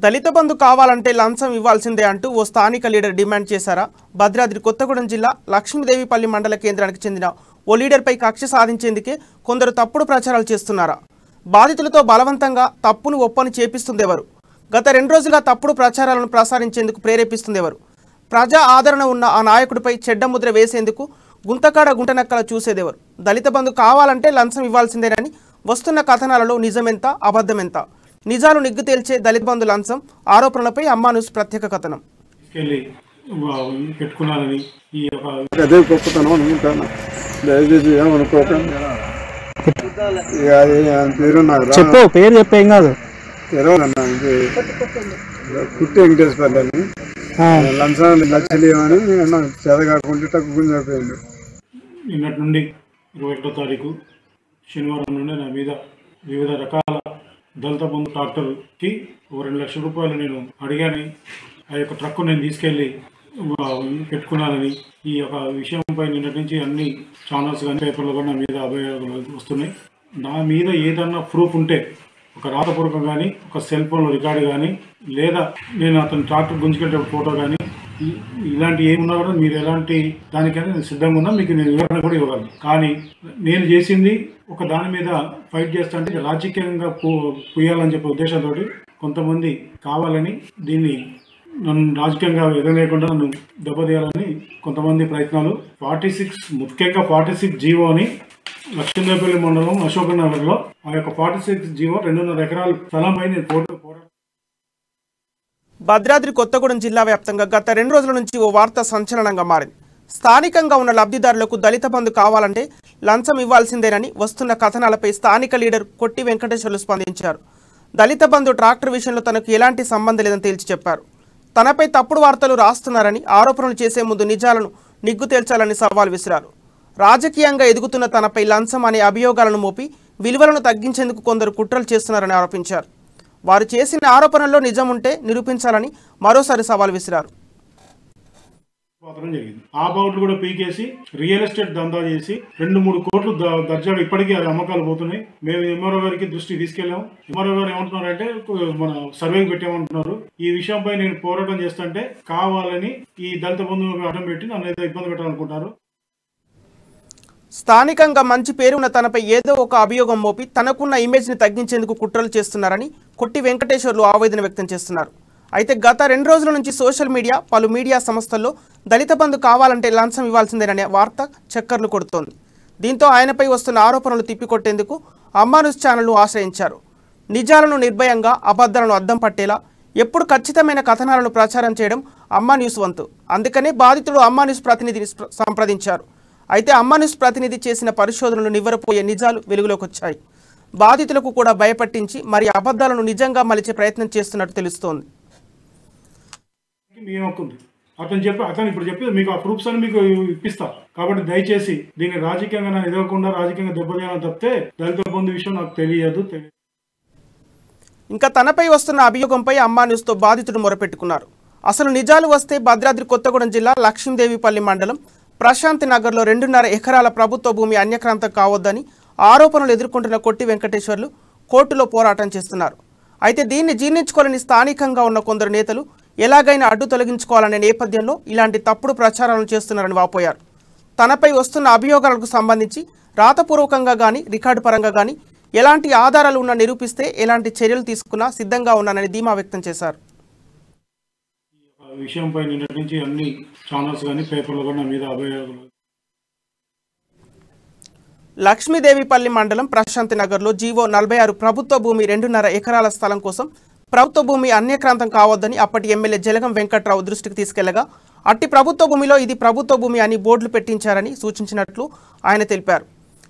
దళిత బంధు కావాలంటే లంచం ఇవ్వాల్సిందే అంటూ ఓ స్థానిక లీడర్ డిమాండ్ చేశారా? భద్రాద్రి కొత్తగూడెం జిల్లా లక్ష్మీదేవిపల్లి మండల కేంద్రానికి చెందిన ఓ లీడర్పై కక్ష సాధించేందుకే కొందరు తప్పుడు ప్రచారాలు చేస్తున్నారా? బాధితులతో బలవంతంగా తప్పును ఒప్పని చేపిస్తుంది ఎవరు? గత 2 రోజులుగా తప్పుడు ప్రచారాలను ప్రసారించేందుకు ప్రేరేపిస్తుంది ఎవరు? ప్రజా ఆదరణ ఉన్న ఆ నాయకుడిపై చెడ్డ ముద్ర వేసేందుకు గుంతకాడ గుంటనక్కల చూసేదెవరు? దళిత బంధు కావాలంటే లంచం ఇవ్వాల్సిందేనని వస్తున్న కథనాలలో నిజమెంత అబద్ధమెంత? నిజాలు నిగ్గు తేల్చే దళిత బంధు లంచం ఆరోపణలపై అమ్మా న్యూస్ ప్రత్యేక కథనం. చెప్పు పేరు చెప్పేం కాదు. కుట్టి వెంకటేశ్వర అని లంచాలు లక్షలు ఇవ్వని చదవకుండా తక్కువ చెప్పేయండి. నిన్నటి నుండి 21వ తారీఖు శనివారం నుండి నా మీద వివిధ రకాల దళిత బంధు ట్రాక్టర్కి 2 లక్షల రూపాయలు నేను అడిగాని ఆ యొక్క ట్రక్కు నేను తీసుకెళ్ళి పెట్టుకున్నానని ఈ యొక్క విషయంపై నిన్నటి నుంచి అన్ని ఛానల్స్ కానీ పేపర్లు కానీ నా మీద అభియోగాలు వస్తున్నాయి. నా మీద ఏదన్నా ప్రూఫ్ ఉంటే ఒక రాతపూర్వకం కానీ ఒక సెల్ ఫోన్లో రికార్డు కానీ లేదా నేను అతను ట్రాక్టర్ గుంజుకెళ్ళే ఫోటో కానీ ఇలాంటి ఏమున్నా కూడా మీరు ఎలాంటి దానికైనా నేను సిద్ధంగా ఉన్నా మీకు నేను వివరణ కూడా ఇవ్వగలను. కానీ నేను చేసింది ఒక దాని మీద ఫైట్ చేస్తా అంటే రాజకీయంగా పోయాలని చెప్పే ఉద్దేశంతో కొంతమంది కావాలని దీన్ని నన్ను రాజకీయంగా ఎదగలేకుండా నన్ను దెబ్బతీయాలని కొంతమంది ప్రయత్నాలు. 46 ముఖ్యంగా 46 జీవో అని లక్ష్మీదేవిపల్లి మండలం అశోక్ నగర్లో ఆ యొక్క 46 జీవో 2.5 ఎకరాల స్థలంపై నేను పోరాటం. భద్రాద్రి కొత్తగూడెం జిల్లా వ్యాప్తంగా గత 2 రోజుల నుంచి ఓ వార్త సంచలనంగా మారింది. స్థానికంగా ఉన్న లబ్ధిదారులకు దళిత బంధు కావాలంటే లంచం ఇవ్వాల్సిందేనని వస్తున్న కథనాలపై స్థానిక లీడర్ కొట్టి వెంకటేశ్వర్లు స్పందించారు. దళిత బంధు ట్రాక్టర్ విషయంలో తనకు ఎలాంటి సంబంధం లేదని తేల్చి చెప్పారు. తనపై తప్పుడు వార్తలు రాస్తున్నారని, ఆరోపణలు చేసే ముందు నిజాలను నిగ్గు తేల్చాలని సవాల్ విసిరారు. రాజకీయంగా ఎదుగుతున్న తనపై లంచం అనే అభియోగాలను మోపి విలువలను తగ్గించేందుకు కొందరు కుట్రలు చేస్తున్నారని ఆరోపించారు. వారు చేసిన ఆరోపణల్లో నిజం ఉంటే నిరూపించాలని మరోసారి సవాల్ విసిరారు. ఆ బౌట్లు కూడా పీకేసి రియల్ ఎస్టేట్ దందా చేసి 2-3 కోట్లు దర్జాగా ఇప్పటికీ అది అమ్మకాలు పోతున్నాయి. మేము ఎంఆర్ఓ గారికి దృష్టి తీసుకెళ్ళాము. ఎంఆర్ఓ గారు ఏమంటున్నారంటే మన సర్వేకి పెట్టామంటున్నారు. ఈ విషయంపై నేను పోరాటం చేస్తుంటే కావాలని ఈ దళిత బంధువులకు అడ్డం పెట్టి నన్ను ఏదో ఇబ్బంది పెట్టాలనుకుంటారు. స్థానికంగా మంచి పేరున్న తనపై ఏదో ఒక అభియోగం మోపి తనకున్న ఇమేజ్ని తగ్గించేందుకు కుట్రలు చేస్తున్నారని కొట్టి వెంకటేశ్వర్లు ఆవేదన వ్యక్తం చేస్తున్నారు. అయితే గత 2 రోజుల నుంచి సోషల్ మీడియా, పలు మీడియా సంస్థల్లో దళిత బంధు కావాలంటే లంచం ఇవ్వాల్సిందేననే వార్త చక్కర్లు కొడుతోంది. దీంతో ఆయనపై వస్తున్న ఆరోపణలు తిప్పికొట్టేందుకు అమ్మా న్యూస్ ఛానల్ను ఆశ్రయించారు. నిజాలను నిర్భయంగా, అబద్ధాలను అద్దం పట్టేలా ఎప్పుడు ఖచ్చితమైన కథనాలను ప్రచారం చేయడం అమ్మా న్యూస్ వంతు. అందుకనే బాధితుడు అమ్మా న్యూస్ ప్రతినిధిని సంప్రదించారు. అయితే అమ్మా న్యూస్ ప్రతినిధి చేసిన పరిశోధనలు నివ్వరపోయే నిజాలు వెలుగులోకి వచ్చాయి. బాధితులకు కూడా భయపట్టించి మరి అబద్ధాలను నిజంగా మలిచే ప్రయత్నం చేస్తున్నట్టు తెలుస్తోంది. అతను ఇప్పుడు చెప్పేది మీకు ఆ ప్రూఫ్స్ అని మీకు ఇప్పిస్తా. కాబట్టి దయచేసి దీన్ని రాజకీయంగా నన్ను ఎదగకుండా రాజకీయంగా దెబ్బతీయాలని తప్పితే దళిత బంధు విషయం నాకు తెలియదు. ఇంకా తనపై వస్తున్న అభియోగంపై అమ్మా న్యూస్తో బాధితుడు మొరపెట్టుకున్నారు. అసలు నిజాలు వస్తే భద్రాద్రి కొత్తగూడెం జిల్లా లక్ష్మీదేవిపల్లి మండలం ప్రశాంతి నగర్లో 2.5 ఎకరాల ప్రభుత్వ భూమి అన్యక్రాంతం కావద్దని ఆరోపణలు ఎదుర్కొంటున్న కొట్టి వెంకటేశ్వర్లు కోర్టులో పోరాటం చేస్తున్నారు. అయితే దీన్ని జీర్ణించుకోలేని స్థానికంగా ఉన్న కొందరు నేతలు ఎలాగైనా అడ్డు తొలగించుకోవాలనే నేపథ్యంలో ఇలాంటి తప్పుడు ప్రచారాలను చేస్తున్నారని వాపోయారు. తనపై వస్తున్న అభియోగాలకు సంబంధించి రాతపూర్వకంగా కానీ రికార్డు పరంగా కానీ ఎలాంటి ఆధారాలు ఉన్నా నిరూపిస్తే ఎలాంటి చర్యలు తీసుకున్నా సిద్ధంగా ఉన్నానని ధీమా వ్యక్తం చేశారు. విషయంపై నిన్నటి నుంచి అన్ని ఛానల్స్ కానీ పేపర్లు కానీ నా మీద అభియోగాలు. లక్ష్మీదేవిపల్లి మండలం ప్రశాంతి నగర్లో జీవో 46 ప్రభుత్వ భూమి 2.5 ఎకరాల స్థలం కోసం ప్రభుత్వ భూమి అన్యక్రాంతం కావద్దని అప్పటి ఎమ్మెల్యే జలగం వెంకట్రావు దృష్టికి తీసుకెళ్లగా అట్టి ప్రభుత్వ భూమిలో ఇది ప్రభుత్వ భూమి అని బోర్డులు పెట్టించారని సూచించినట్లు ఆయన తెలిపారు.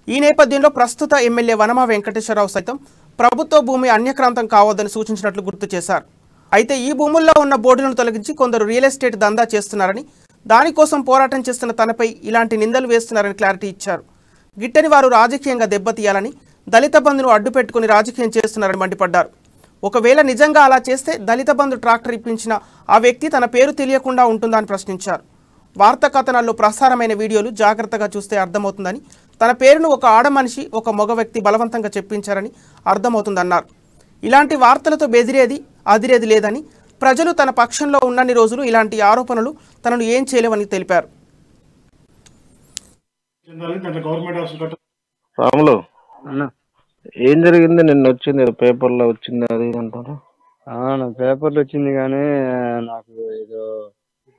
ఈ నేపథ్యంలో ప్రస్తుత ఎమ్మెల్యే వనమా వెంకటేశ్వరరావు సైతం ప్రభుత్వ భూమి అన్యక్రాంతం కావద్దని సూచించినట్లు గుర్తు చేశారు. అయితే ఈ భూముల్లో ఉన్న బోర్డులను తొలగించి కొందరు రియల్ ఎస్టేట్ దందా చేస్తున్నారని, దానికోసం పోరాటం చేస్తున్న తనపై ఇలాంటి నిందలు వేస్తున్నారని క్లారిటీ ఇచ్చారు. గిట్టని వారు రాజకీయంగా దెబ్బతీయాలని, దళిత బంధును అడ్డుపెట్టుకుని రాజకీయం చేస్తున్నారని మండిపడ్డారు. ఒకవేళ నిజంగా అలా చేస్తే దళిత బంధు ట్రాక్టర్ ఇప్పించిన ఆ వ్యక్తి తన పేరు తెలియకుండా ఉంటుందా అని ప్రశ్నించారు. వార్తా కథనాల్లో ప్రసారమైన వీడియోలు జాగ్రత్తగా చూస్తే అర్థమవుతుందని, తన పేరును ఒక ఆడ మనిషి, ఒక మగ వ్యక్తి బలవంతంగా చెప్పించారని అర్థమవుతుందన్నారు. ఇలాంటి వార్తలతో బెదిరేది అదిరేది లేదని, ప్రజలు తన పక్షంలో ఉన్నన్ని రోజులు ఇలాంటి ఆరోపణలు తనను ఏం చేయలేవని తెలిపారు. రాములు, ఏం జరిగింది? నిన్న వచ్చింది పేపర్లో వచ్చింది అది అంటారు. నాకు పేపర్లో వచ్చింది కానీ నాకు ఏదో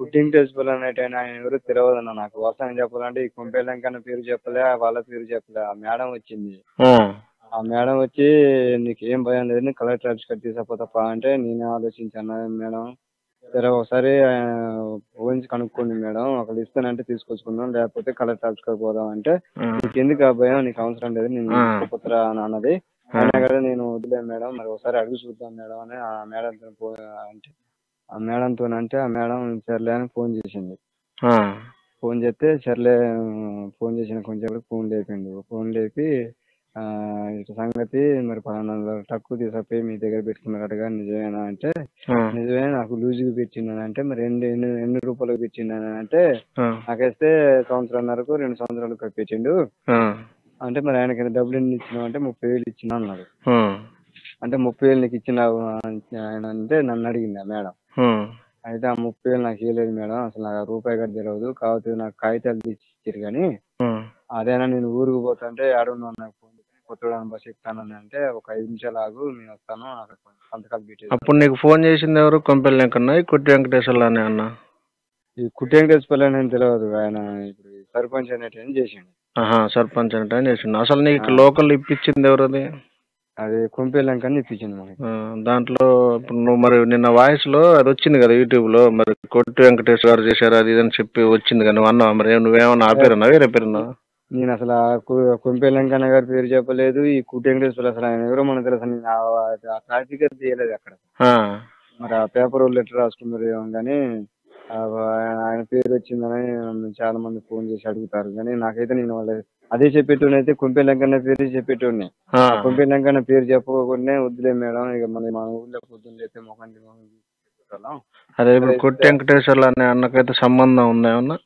పుట్టింగ్ టెస్ట్ అనేటైనా ఆయన ఎవరు తెలియదన్న. నాకు వాస్తవం చెప్పాలంటే ఈ కొంపేలంకన్న పేరు చెప్పలే, వాళ్ళ పేరు చెప్పలే. ఆ మేడం వచ్చింది. ఆ మేడం వచ్చి నీకు ఏం భయం లేదు, కలెక్టర్ ఆఫీస్ కట్టి తీసుకపోతాపా అంటే నేనే ఆలోచించాను. మేడం సరే ఒకసారి ఊహించి కనుక్కోండి మేడం, ఒకళ్ళు ఇస్తానంటే తీసుకొచ్చుకుందాం, లేకపోతే కలెక్టర్ ఆఫీస్కి పోదాం అంటే నీకు ఎందుకు ఆ భయం, నీకు అవసరం లేదు, నేను తీసుకుపోతారా అని అన్నది. అయినా కదా నేను వదిలేదు మేడం, మరి ఒకసారి అడుగు చూద్దాం మేడం అని ఆ మేడంతో అంటే ఆ మేడం సర్లే అని ఫోన్ చేసింది. ఫోన్ చేస్తే సర్లే ఫోన్ చేసిన కొంచెం ఫోన్ లేపిండు. ఫోన్ లేపి ఇట్లా సంగతి మరి పలానా తక్కువ తీసుకపోయి మీ దగ్గర పెట్టుకున్నారటగా, నిజమేనా అంటే నిజమే, నాకు లూజుగా పెట్టిందని అంటే మరి ఎన్ని రూపాయలకు పెట్టిందని అంటే నాకైతే 1.5 సంవత్సరాలకు 2 సంవత్సరాలకు పెట్టిండు అంటే మరి ఆయనకి డబ్బులు ఎన్ని ఇచ్చినావు అంటే 30,000 ఇచ్చినా అన్నాడు. అంటే 30,000 నీకు ఇచ్చినావు ఆయన అంటే నన్ను అడిగింది ఆ మేడం. అయితే ఆ 30,000 నాకు ఇవ్వలేదు మేడం, అసలు నాకు రూపాయి కూడా తెలియదు, కాకపోతే నాకు కాగితాలు తీసి ఇచ్చారు కానీ అదేనా నేను ఊరికి పోతా అంటే ఆడున్నాను, నాకు ఫోన్ కొత్తగూడెం బస్ ఎక్కుతానని అంటే ఒక 5 నిమిషాలు ఆగు నేను వస్తాను అక్కడ సంతకాలు పెట్టి. అప్పుడు నీకు ఫోన్ చేసింది ఎవరు? కొంపెల్లికన్నా కుట్టి వెంకటేశ్వర్లు అని అన్న? ఈ కుట్టి వెంకటేశ్వర్లు అని తెలియదు, ఆయన ఇప్పుడు సర్పంచ్ అనేటి చేసిండు. సర్పంచ్ అంటే చేసిండు. అసలు నీకు లోకల్ ఇప్పించింది ఎవరు? అది కొంపెల్లికన్నా ఇప్పించింది మనకి. దాంట్లో ఇప్పుడు నువ్వు మరి నిన్న వాయిస్ లో అది వచ్చింది కదా యూట్యూబ్ లో, మరి కొట్టి వెంకటేశ్వర గారు చేశారు అది ఇదని చెప్పి వచ్చింది కదా, నువ్వు అన్నావు మరి నువ్వేమన్నా ఆ పేరున్నా వేరే పేరున్నా? నేను అసలు కొంపెల్లికన్న గారి పేరు చెప్పలేదు, ఈ కుట్టి వెంకటేశ్వర అసలు ఆయన ఎవరో మనకు తెలుసు. నేను ఆ ట్రాఫిక్ అది తీయలేదు అక్కడ. మరి ఆ పేపర్ లెటర్ రాసుకున్నారు ఏమో కానీ ఆయన పేరు వచ్చిందని చాలా మంది ఫోన్ చేసి అడుగుతారు కానీ నాకైతే నేను వాళ్ళ అదే చెప్పేటోని అయితే కొంపెల్లికన్న పేరు చెప్పేటోని. కొంపెల్లికన్న పేరు చెప్పకుండా వద్దులే మేడం, ఇక మన ఊళ్ళో పొద్దున్న అయితే మొఖానికి అదే ఇప్పుడు కొట్టి వెంకటేశ్వర్లు అనే అన్నకైతే సంబంధం ఉందా ఏమన్నా?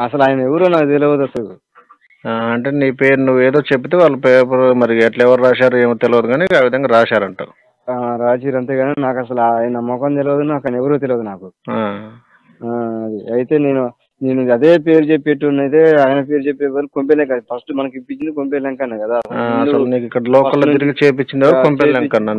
అసలు ఆయన ఎవరో నాకు తెలియదు అసలు. అంటే నీ పేరు నువ్వు ఏదో చెప్తే వాళ్ళ పేపర్ మరి ఎట్లా ఎవరు రాశారు ఏమో తెలియదు కానీ ఆ విధంగా రాశారంటారు. రాసిరు అంతేగాని నాకు అసలు ఆయన ముఖం తెలియదు, నాకు ఆయన ఎవరో తెలియదు నాకు. అది అయితే నేను అదే పేరు చెప్పేటోనైతే ఆయన పేరు చెప్పే వాళ్ళు కొంపెల్లిక ఫస్ట్ మనకి ఇప్పించింది కొంపెల్లికన్న కదా. అసలు నీకు ఇక్కడ లోకల్ తిరిగి చేపించింది కొంపెల్లికన్న.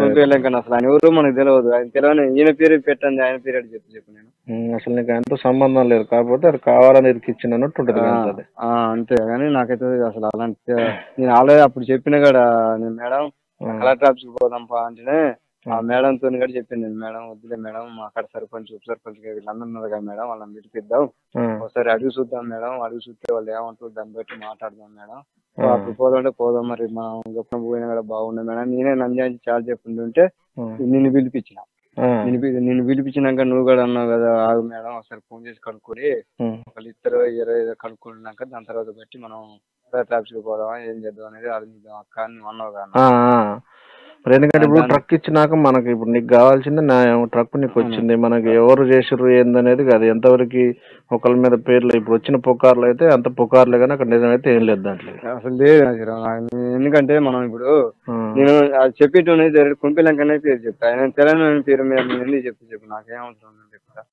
అసలు ఆయన ఎవరో మనకు తెలియదు, ఆయన తెలియని ఈయన పేరు పెట్టండి, ఆయన పేరు అడిగి చెప్పు నేను. అసలు నీకు ఆయనతో సంబంధం లేదు కాకపోతే అది కావాలని ఇరికిచ్చింది అన్నట్టు ఉంటుంది. అంతే కానీ నాకైతే అసలు అలాంటి నేను ఆల్రెడీ అప్పుడు చెప్పిన కూడా నేను మేడం కలెక్టర్ ఆఫీస్కి పోదాంపా అంటేనే ఆ మేడంతో కూడా చెప్పాను నేను, మేడం వద్దులే మేడం అక్కడ సర్పంచ్ ఉప సర్పంచ్ వీళ్ళందరూ ఉన్నారు కదా మేడం, వాళ్ళని పిలిపిద్దాం, ఒకసారి అడుగు చూద్దాం మేడం, అడుగు చూస్తే వాళ్ళు ఏమంటారు దాన్ని బట్టి మాట్లాడదాం మేడం, అప్పుడు పోదామంటే పోదాం, మరి మనం గొప్ప పోయినా కూడా బాగుండే మేడం, నేనే నంజాంచి చాలా చెప్పుంటుంటే నిన్ను పిలిపించిన. నిన్ను పిలిపించినాక నువ్వు కూడా అన్నావు కదా ఆగు మేడం ఒకసారి ఫోన్ చేసి కనుక్కొని ఒకళ్ళు 20 కనుక్కున్నాక దాని తర్వాత బట్టి మనం ట్రాఫిక్ పోదామా ఏం చేద్దాం అనేది ఆలోచిద్దాం అక్క అని నువ్వు అన్నావు కదా. మరి ఎందుకంటే ఇప్పుడు ట్రక్ ఇచ్చినాక మనకి ఇప్పుడు నీకు కావాల్సింది న్యాయం, ట్రక్ నీకు వచ్చింది, మనకి ఎవరు చేసిర్రు ఏందనేది కాదు, ఎంతవరకు ఒకళ్ళ మీద పేర్లు ఇప్పుడు వచ్చిన పుకార్లు అయితే అంత పుకార్లే కానీ అక్కడ నిజమైతే ఏం లేదు దాంట్లో అసలు లేదు. ఎందుకంటే మనం ఇప్పుడు నేను చెప్పేటోనే కొంపెల్లికన్న పేరు చెప్తా, ఆయన తెలంగాణ పేరు మీద ఎందుకు చెప్పు నాకేం అవసరం చెప్తా.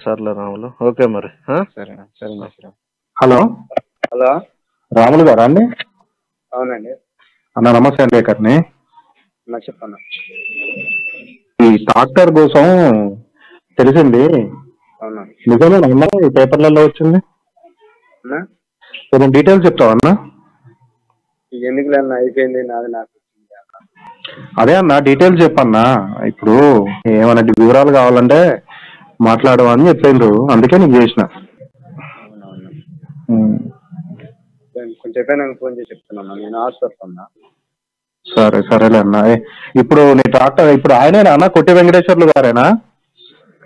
సర్లే రాములు, ఓకే మరి. సరేనా సరే. హలో రాములు గారా అండి? అవునండి అన్న, నమస్తే అండి. ఎక్కడిని చెప్పన్నా ఈ ట్రాక్టర్ కోసం తెలిసింది నిజమేనా అన్న? ఈ పేపర్లలో వచ్చింది కొంచెం డీటెయిల్స్ చెప్తావా అన్న? ఎందుకు లేదన్నా అయిపోయింది నాది నాకు. అదే అన్న డీటెయిల్స్ చెప్పన్నా, ఇప్పుడు ఏమైనా వివరాలు కావాలంటే మాట్లాడమని చెప్పిండ్రు, అందుకే నీకు చేసిన. కొంచెం చెప్పాను ఫోన్ చేసి చెప్తున్నా, నేను హాస్పిటల్. సరేలే అన్న. ఇప్పుడు నీ ట్రాక్టర్ ఇప్పుడు ఆయనేనా అన్న, కొట్టి వెంకటేశ్వర్లు గారేనా?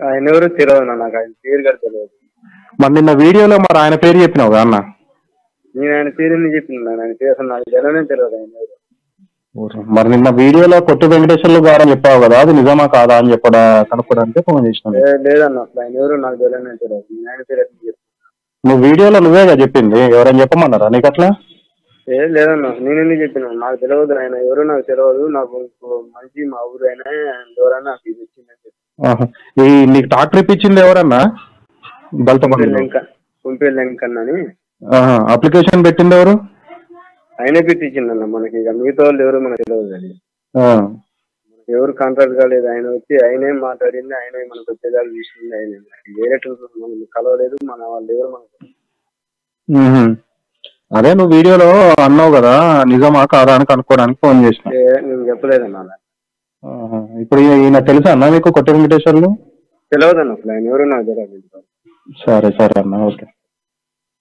ఆయన ఎవరు తెలియదు నాకు, ఆయన పేరు కూడా తెలియదు. మరి నిన్న వీడియోలో మరి ఆయన పేరు చెప్పినావు కదా అన్న? నేను ఆయన పేరు ఎందుకు చెప్పిన, ఆయన పేరు అసలు నాకు తెలియనే తెలియదు ఆయన ఎవరు. మరి నిన్న వీడియోలో కొట్టి వెంకటేశ్వర్లు గారు అని చెప్పావు కదా, అది నిజమా కాదా అని కనుక్కోవడానికి ఫోన్ చేసిన. లేదన్న అసలు ఆయన ఎవరు నాకు తెలియనే తెలియదు, నేను ఆయన పేరు ఎట్లా చెప్పాను. నువ్వు వీడియోలో నువ్వేగా చెప్పింది, ఎవరైనా చెప్పమన్నారా నీకు అట్లా? లేదన్నా, నేను ఎందుకు చెప్పినా, నాకు తెలియదు ఆయన ఎవరో, నాకు తెలియదు. నాకు మంచి మా ఊరు అయినా ద్వారా నాకు ఇది వచ్చిందని చెప్పి. నీకు ట్రాక్టర్ ఇప్పించింది ఎవరన్నా? కుంపేరు లెంకన్నని. అప్లికేషన్ పెట్టింది ఎవరు? ఆయనే పెట్టించిందన్న. మనకి ఇక మిగతా వాళ్ళు ఎవరు మనకు తెలియదు. అది మనకి ఎవరు కాంట్రాక్ట్ కాలేదు. ఆయన వచ్చి ఆయనే మాట్లాడింది, ఆయనే మనకు వచ్చేదాన్ని తీసుకుంది. ఆయన వేరే మనం కలవలేదు, మన వాళ్ళు ఎవరు మనకు. అదే నువ్వు వీడియోలో అన్నావు కదా, నిజమా కాదా అని కనుక్కోవడానికి ఫోన్ చేసిన. నేను చెప్పలేదన్నా. ఇప్పుడు ఈయన తెలుసా అన్న మీకు? కొట్ట వెంకటేశ్వర్లు తెలియదన్న, అసలు ఆయన ఎవరు నాకు తెలియదు. సరే సరే అన్న, ఓకే.